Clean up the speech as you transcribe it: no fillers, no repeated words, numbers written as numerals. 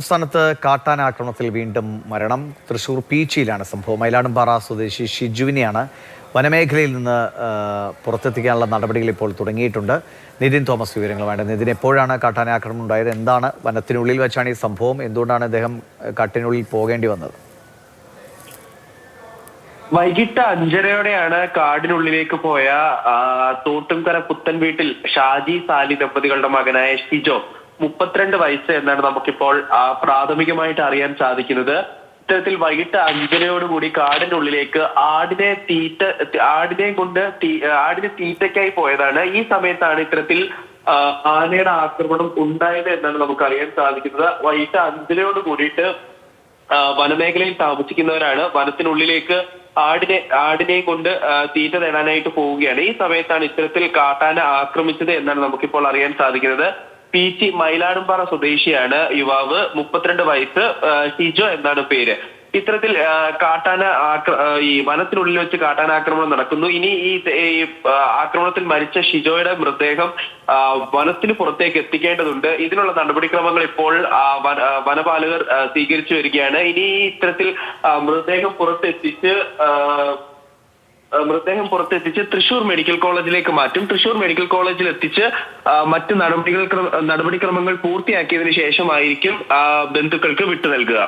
സംസ്ഥാനത്ത് കാട്ടാന ആക്രമണത്തിൽ വീണ്ടും മരണം. തൃശൂർ പീച്ചിയിലാണ് സംഭവം. മയിലാടുംപാറ സ്വദേശി ഷിജുവിനെയാണ് വനമേഖലയിൽ നിന്ന് പുറത്തെത്തിക്കാനുള്ള നടപടികൾ ഇപ്പോൾ തുടങ്ങിയിട്ടുണ്ട്. നിതിൻ തോമസ് വിവരങ്ങളുമായിട്ട്. നിതിൻ, എപ്പോഴാണ് കാട്ടാന ആക്രമണം ഉണ്ടായത്? എന്താണ് വനത്തിനുള്ളിൽ വെച്ചാണ് ഈ സംഭവം? എന്തുകൊണ്ടാണ് അദ്ദേഹം കാട്ടിനുള്ളിൽ പോകേണ്ടി വന്നത്? വൈകിട്ട് 5:30യോടെയാണ് കാടിനുള്ളിലേക്ക് പോയ തോട്ടുംകര പുത്തൻ വീട്ടിൽ ഷാജി സാലി ദമ്പതികളുടെ മകനായ ഷിജോ 32 വയസ്സ് എന്നാണ് നമുക്കിപ്പോൾ പ്രാഥമികമായിട്ട് അറിയാൻ സാധിക്കുന്നത്. ഇത്തരത്തിൽ വൈകിട്ട് 5:30യോടുകൂടി കാടിനുള്ളിലേക്ക് ആടിനെ തീറ്റയ്ക്കായി പോയതാണ്. ഈ സമയത്താണ് ഇത്തരത്തിൽ ആനയുടെ ആക്രമണം ഉണ്ടായത് എന്നാണ് നമുക്ക് അറിയാൻ സാധിക്കുന്നത്. വൈകിട്ട് 5:30യോട് കൂടിയിട്ട് വനമേഖലയിൽ താമസിക്കുന്നവരാണ് വനത്തിനുള്ളിലേക്ക് ആടിനെയും കൊണ്ട് തീറ്റ തേടാനായിട്ട് പോവുകയാണ്. ഈ സമയത്താണ് ഇത്തരത്തിൽ കാട്ടാന ആക്രമിച്ചത് എന്നാണ് നമുക്കിപ്പോൾ അറിയാൻ സാധിക്കുന്നത്. പീച്ചി മയിലാടുംപാറ സ്വദേശിയാണ് യുവാവ്, 32 വയസ്സ്, ഷിജോ എന്നാണ് പേര്. ഇത്തരത്തിൽ ഈ വനത്തിനുള്ളിൽ വെച്ച് കാട്ടാന ആക്രമണം നടക്കുന്നു. ഇനി ഈ ആക്രമണത്തിൽ മരിച്ച ഷിജോയുടെ മൃതദേഹം വനത്തിന് പുറത്തേക്ക് എത്തിക്കേണ്ടതുണ്ട്. ഇതിനുള്ള നടപടിക്രമങ്ങൾ ഇപ്പോൾ വനപാലകർ സ്വീകരിച്ചു വരികയാണ്. ഇനി ഇത്തരത്തിൽ മൃതദേഹം പുറത്തെത്തിച്ച് തൃശൂർ മെഡിക്കൽ കോളേജിലേക്ക് മാറ്റും. തൃശൂർ മെഡിക്കൽ കോളേജിൽ എത്തിച്ച് മറ്റ് നടപടിക്രമങ്ങൾ പൂർത്തിയാക്കിയതിനു ശേഷമായിരിക്കും ബന്ധുക്കൾക്ക് വിട്ടു നൽകുക.